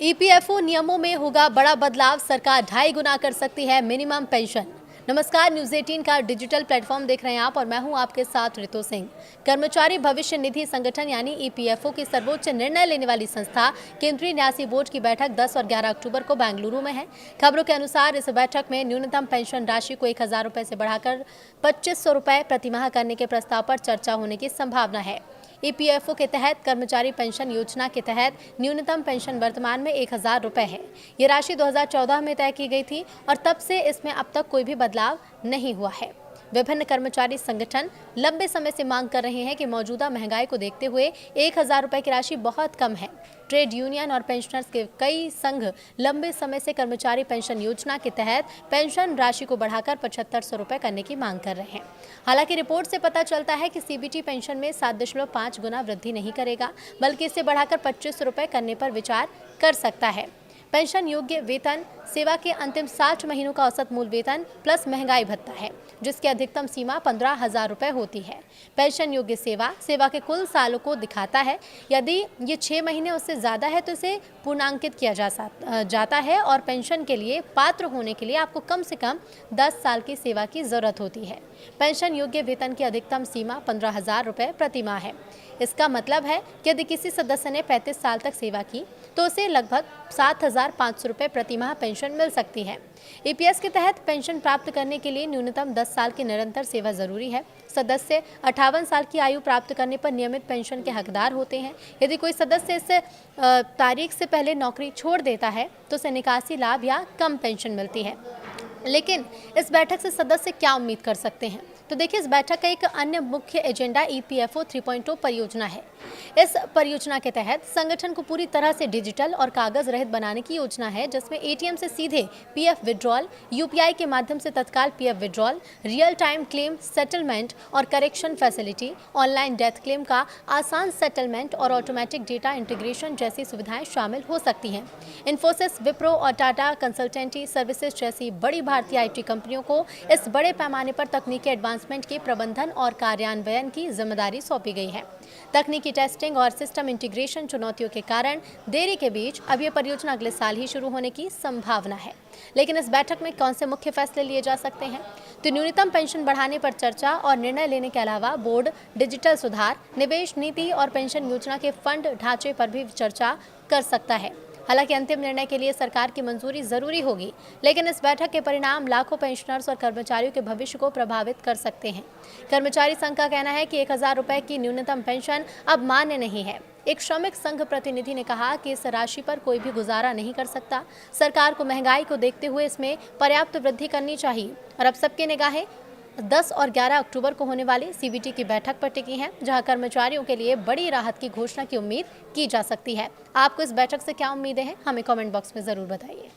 EPFO नियमों में होगा बड़ा बदलाव, सरकार 2.5 गुना कर सकती है मिनिमम पेंशन। नमस्कार, न्यूज 18 का डिजिटल प्लेटफॉर्म देख रहे हैं आप और मैं हूं आपके साथ रितु सिंह। कर्मचारी भविष्य निधि संगठन यानी ईपीएफओ की सर्वोच्च निर्णय लेने वाली संस्था केंद्रीय न्यासी बोर्ड की बैठक 10 और 11 अक्टूबर को बेंगलुरु में है। खबरों के अनुसार इस बैठक में न्यूनतम पेंशन राशि को 1,000 रुपए से बढ़ाकर 2,500 रुपए प्रतिमाह करने के प्रस्ताव पर चर्चा होने की संभावना है। ईपीएफओ के तहत कर्मचारी पेंशन योजना के तहत न्यूनतम पेंशन वर्तमान में 1,000 रुपए है। ये राशि 2014 में तय की गई थी और तब से इसमें अब तक कोई भी बदलाव नहीं हुआ है। विभिन्न कर्मचारी संगठन लंबे समय से मांग कर रहे हैं कि मौजूदा महंगाई को देखते हुए 1,000 रुपए की राशि बहुत कम है। ट्रेड यूनियन और पेंशनर्स के कई संघ लंबे समय से कर्मचारी पेंशन योजना के तहत पेंशन राशि को बढ़ाकर 7,500 रुपए करने की मांग कर रहे हैं। हालांकि रिपोर्ट से पता चलता है कि सीबीटी पेंशन में 7.5 गुना वृद्धि नहीं करेगा, बल्कि इसे बढ़ाकर 2,500 रुपए करने पर विचार कर सकता है। पेंशन योग्य वेतन सेवा के अंतिम 60 महीनों का औसत मूल वेतन प्लस महंगाई भत्ता है, जिसकी अधिकतम सीमा 15,000 रुपए होती है। पेंशन योग्य सेवा के कुल सालों को दिखाता है। यदि ये 6 महीने उससे ज़्यादा है तो इसे पूर्णांकित किया जाता है और पेंशन के लिए पात्र होने के लिए आपको कम से कम 10 साल की सेवा की ज़रूरत होती है। पेंशन योग्य वेतन की अधिकतम सीमा 15,000 रुपए प्रति माह है। इसका मतलब है कि यदि किसी सदस्य ने 35 साल तक सेवा की तो उसे लगभग 7,500 रुपए प्रति माह पेंशन मिल सकती है। ईपीएस के तहत पेंशन प्राप्त करने के लिए न्यूनतम 10 साल की निरंतर सेवा जरूरी है। सदस्य 58 साल की आयु प्राप्त करने पर नियमित पेंशन के हकदार होते हैं। यदि कोई सदस्य इस तारीख से पहले नौकरी छोड़ देता है तो उसे निकासी लाभ या कम पेंशन मिलती है। लेकिन इस बैठक से सदस्य क्या उम्मीद कर सकते हैं? तो देखिए, इस बैठक का एक अन्य मुख्य एजेंडा ईपीएफओ 3.0 परियोजना है। इस परियोजना के तहत संगठन को पूरी तरह से डिजिटल और कागज रहित बनाने की योजना है, जिसमें एटीएम से सीधे पीएफ विड्रॉल, यूपीआई के माध्यम से तत्काल PF withdrawal, real time claim settlement और correction facility, online death claim का आसान सेटलमेंट और ऑटोमेटिक डेटा इंटीग्रेशन जैसी सुविधाएं शामिल हो सकती हैं। इन्फोसिस, विप्रो और टाटा कंसल्टेंसी सर्विसेज जैसी बड़ी भारतीय आईटी कंपनियों को इस बड़े पैमाने पर तकनीकी एडवांसमेंट के प्रबंधन और कार्यान्वयन की जिम्मेदारी सौंपी गई है। तकनीकी टेस्टिंग और सिस्टम इंटीग्रेशन चुनौतियों के कारण देरी के बीच अब यह परियोजना अगले साल ही शुरू होने की संभावना है। लेकिन इस बैठक में कौन से मुख्य फैसले लिए जा सकते हैं? तो न्यूनतम पेंशन बढ़ाने पर चर्चा और निर्णय लेने के अलावा बोर्ड डिजिटल सुधार, निवेश नीति और पेंशन योजना के फंड ढांचे पर भी चर्चा कर सकता है। हालांकि अंतिम निर्णय के लिए सरकार की मंजूरी जरूरी होगी, लेकिन इस बैठक के परिणाम लाखों पेंशनर्स और कर्मचारियों के भविष्य को प्रभावित कर सकते हैं। कर्मचारी संघ का कहना है कि 1,000 रुपए की न्यूनतम पेंशन अब मान्य नहीं है। एक श्रमिक संघ प्रतिनिधि ने कहा कि इस राशि पर कोई भी गुजारा नहीं कर सकता। सरकार को महंगाई को देखते हुए इसमें पर्याप्त वृद्धि करनी चाहिए। और अब सबकी निगाहें 10 और 11 अक्टूबर को होने वाली सीबीटी की बैठक पर टिकी हैं, जहां कर्मचारियों के लिए बड़ी राहत की घोषणा की उम्मीद की जा सकती है। आपको इस बैठक से क्या उम्मीदें हैं? हमें कमेंट बॉक्स में ज़रूर बताइए।